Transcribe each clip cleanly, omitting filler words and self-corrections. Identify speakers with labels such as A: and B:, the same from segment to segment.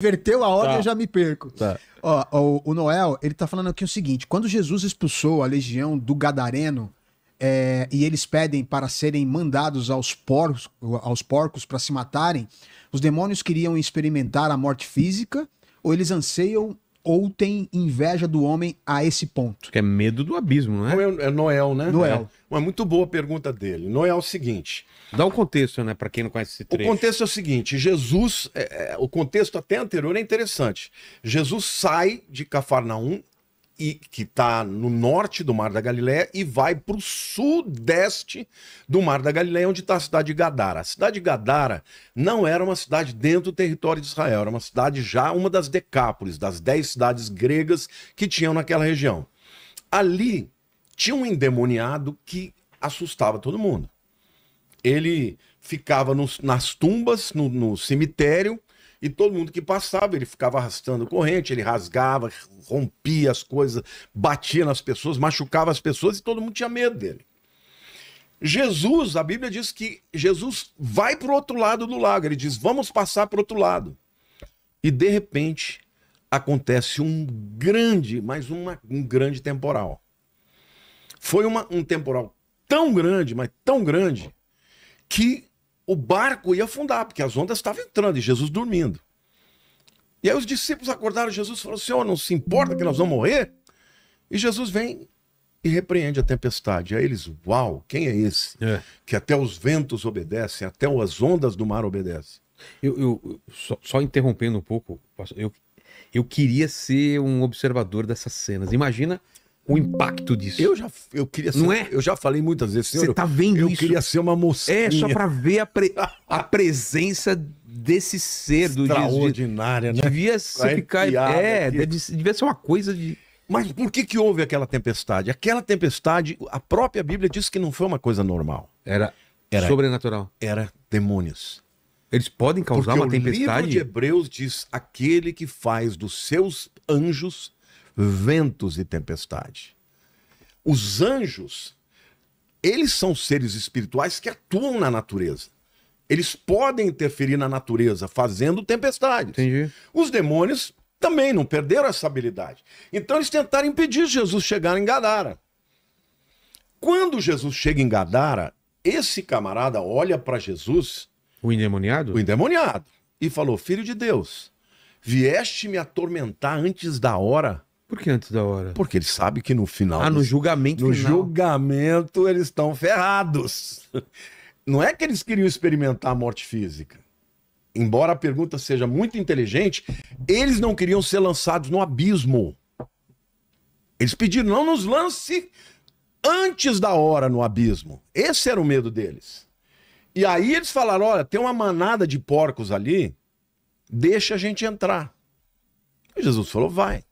A: Inverteu a ordem,
B: Tá.
A: eu já me perco.
B: Tá.
A: Ó, o Noel, ele tá falando aqui o seguinte: quando Jesus expulsou a legião do Gadareno, e eles pedem para serem mandados aos porcos para se matarem, os demônios queriam experimentar a morte física, ou eles anseiam ou têm inveja do homem a esse ponto?
B: Que é medo do abismo, não é?
C: É Noel, né?
A: Noel.
C: É. Uma muito boa pergunta dele. Noel é o seguinte:
B: Dá o contexto, né, pra quem não conhece esse
C: o
B: trecho.
C: contexto é o seguinte, Jesus, o contexto até anterior é interessante. Jesus sai de Cafarnaum, que está no norte do Mar da Galileia, e vai para o sudeste do Mar da Galileia, onde está a cidade de Gadara. A cidade de Gadara não era uma cidade dentro do território de Israel, era uma cidade já, uma das Decápolis, das 10 cidades gregas que tinham naquela região. Ali tinha um endemoniado que assustava todo mundo. Ele ficava nas tumbas, no cemitério, e todo mundo que passava, ele ficava arrastando corrente, ele rasgava, rompia as coisas, batia nas pessoas, machucava as pessoas, e todo mundo tinha medo dele. Jesus, a Bíblia diz que Jesus vai para o outro lado do lago, ele diz, vamos passar para o outro lado. E de repente acontece um grande, um grande temporal. Foi um temporal tão grande, mas tão grande, que o barco ia afundar, porque as ondas estavam entrando e Jesus dormindo. E aí os discípulos acordaram, Jesus falou, Senhor, não se importa que nós vamos morrer? E Jesus vem e repreende a tempestade. Aí eles, uau, quem é esse? Que até os ventos obedecem, até as ondas do mar obedecem.
B: Só interrompendo um pouco, eu queria ser um observador dessas cenas. Imagina o impacto disso.
C: Eu queria ser,
B: não é?
C: Eu já falei muitas vezes, senhor,
B: você tá vendo
C: eu
B: isso?
C: queria ser uma mosquinha.
B: É, só pra ver a presença desse ser do Jesus.
C: Extraordinária, né?
B: Devia se ficar. Devia ser uma coisa de.
C: Mas por que houve aquela tempestade? Aquela tempestade, a própria Bíblia diz que não foi uma coisa normal.
B: Era sobrenatural.
C: Era demônios.
B: Eles podem causar uma tempestade?
C: O livro de Hebreus diz, aquele que faz dos seus anjos ventos e tempestade. Os anjos, eles são seres espirituais que atuam na natureza. Eles podem interferir na natureza fazendo tempestades.
B: Entendi.
C: Os demônios também não perderam essa habilidade. Então eles tentaram impedir Jesus de chegar em Gadara. Quando Jesus chega em Gadara, esse camarada olha para Jesus,
B: o endemoniado,
C: e falou, filho de Deus, vieste me atormentar antes da hora?
B: Por que antes da hora?
C: Porque ele sabe que no final...
B: no julgamento
C: no
B: final.
C: julgamento eles estão ferrados. Não é que eles queriam experimentar a morte física. Embora a pergunta seja muito inteligente, eles não queriam ser lançados no abismo. Eles pediram, não nos lance antes da hora no abismo. Esse era o medo deles. E aí eles falaram, olha, tem uma manada de porcos ali, deixa a gente entrar. E Jesus falou, vai.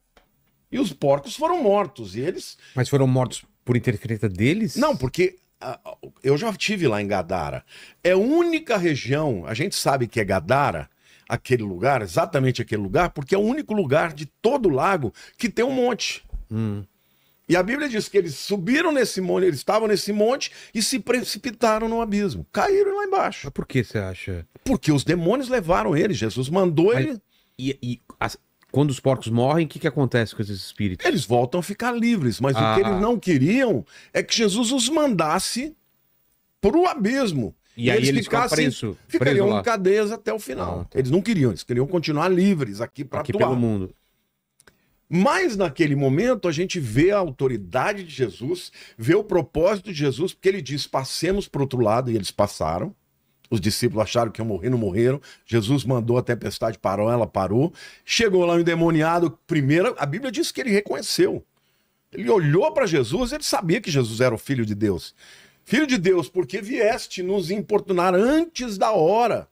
C: E os porcos foram mortos, e eles...
B: Mas foram mortos por interferência deles?
C: Não, porque eu já estive lá em Gadara. É a única região, a gente sabe que é Gadara, aquele lugar, exatamente aquele lugar, porque é o único lugar de todo o lago que tem um monte. E a Bíblia diz que eles subiram nesse monte, eles estavam nesse monte e se precipitaram no abismo. Caíram lá embaixo.
B: Mas por que você acha?
C: Porque os demônios levaram ele, Jesus mandou ele...
B: Quando os porcos morrem, o que acontece com esses espíritos?
C: Eles voltam a ficar livres, mas o que eles não queriam é que Jesus os mandasse para o abismo.
B: E aí eles
C: ficariam em cadeias até o final.
B: Tá.
C: Eles não queriam, eles queriam continuar livres aqui para atuar.
B: Pelo mundo.
C: Mas naquele momento a gente vê a autoridade de Jesus, vê o propósito de Jesus, porque ele diz, passemos para o outro lado, e eles passaram. Os discípulos acharam que iam morrer, não morreram. Jesus mandou a tempestade, parou, ela parou. Chegou lá o endemoniado, primeiro, a Bíblia diz que ele reconheceu. Ele olhou para Jesus, ele sabia que Jesus era o Filho de Deus. Filho de Deus, porque vieste nos importunar antes da hora.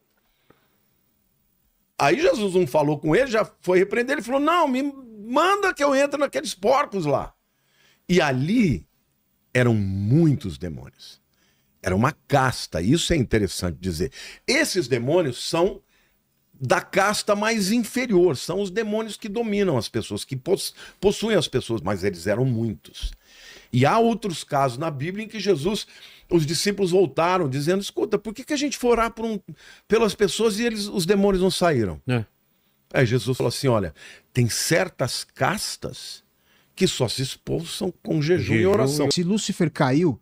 C: Aí Jesus não falou com ele, já foi repreender, ele falou, não, me manda que eu entre naqueles porcos lá. E ali eram muitos demônios. Era uma casta, isso é interessante dizer. Esses demônios são da casta mais inferior, são os demônios que dominam as pessoas, que possuem as pessoas, mas eles eram muitos. E há outros casos na Bíblia em que Jesus, os discípulos voltaram dizendo, escuta, por que a gente for orar pelas pessoas e os demônios não saíram? Aí Jesus falou assim, olha, tem certas castas que só se expulsam com jejum e oração.
A: Se Lúcifer caiu,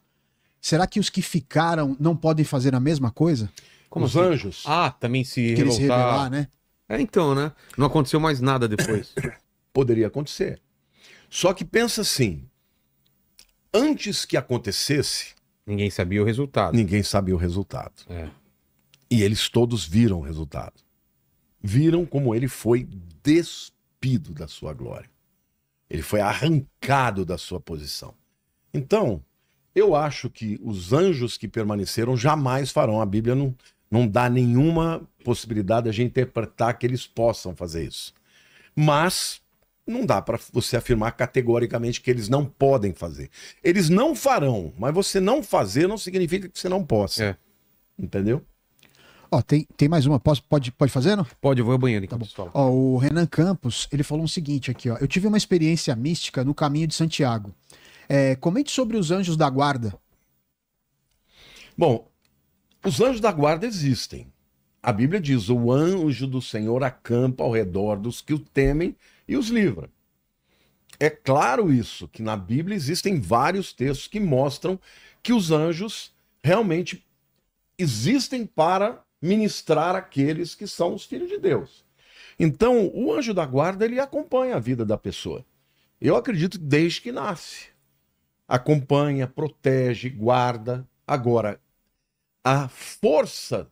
A: será que os que ficaram não podem fazer a mesma coisa?
B: Como
C: Os
B: assim?
C: anjos.
B: Ah, também se
A: Que eles
B: revoltar.
A: revelar, né?
B: É, então, né? Não aconteceu mais nada depois.
C: Poderia acontecer. Só que pensa assim, antes que acontecesse,
B: Ninguém sabia o resultado.
C: ninguém sabia o resultado.
B: É.
C: E eles todos viram o resultado. Viram como ele foi despido da sua glória. Ele foi arrancado da sua posição. Então, eu acho que os anjos que permaneceram jamais farão. A Bíblia não dá nenhuma possibilidade de a gente interpretar que eles possam fazer isso. Mas não dá para você afirmar categoricamente que eles não podem fazer. Eles não farão, mas você não fazer não significa que você não possa.
B: É.
C: Entendeu?
A: Ó, tem mais uma. Pode fazer, não?
B: Pode, eu vou ao banheiro
A: Tá
B: enquanto
A: bom.
B: você fala.
A: Ó, o Renan Campos, ele falou o seguinte aqui, ó. Eu tive uma experiência mística no caminho de Santiago. Comente sobre os anjos da guarda.
C: Bom, os anjos da guarda existem. A Bíblia diz: o anjo do Senhor acampa ao redor dos que o temem e os livra. É claro isso, que na Bíblia existem vários textos que mostram que os anjos realmente existem para ministrar aqueles que são os filhos de Deus. Então, o anjo da guarda, ele acompanha a vida da pessoa. Eu acredito que desde que nasce. Acompanha, protege, guarda. Agora, a força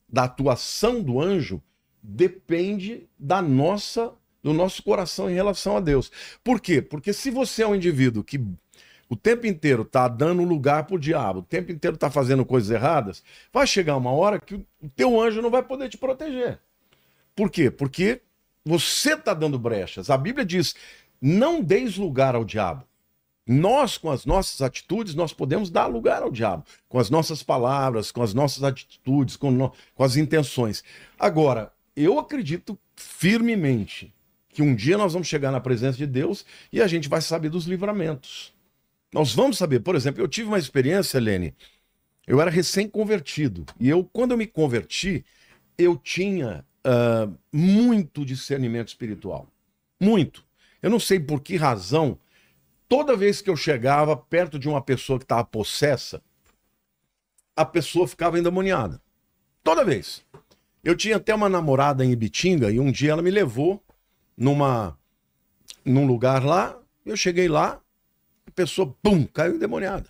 C: da atuação do anjo depende do nosso coração em relação a Deus. Por quê? Porque se você é um indivíduo que o tempo inteiro está dando lugar para o diabo, o tempo inteiro está fazendo coisas erradas, vai chegar uma hora que o teu anjo não vai poder te proteger. Por quê? Porque você está dando brechas. A Bíblia diz, não deis lugar ao diabo. Nós, com as nossas atitudes, nós podemos dar lugar ao diabo. Com as nossas palavras, com as nossas atitudes, com as intenções. Agora, eu acredito firmemente que um dia nós vamos chegar na presença de Deus e a gente vai saber dos livramentos. Nós vamos saber. Por exemplo, eu tive uma experiência, Lene, eu era recém-convertido. E quando eu me converti, eu tinha muito discernimento espiritual. Muito. Eu não sei por que razão, toda vez que eu chegava perto de uma pessoa que estava possessa, a pessoa ficava endemoniada. Toda vez. Eu tinha até uma namorada em Ibitinga e um dia ela me levou num lugar lá, eu cheguei lá, a pessoa, pum, caiu endemoniada.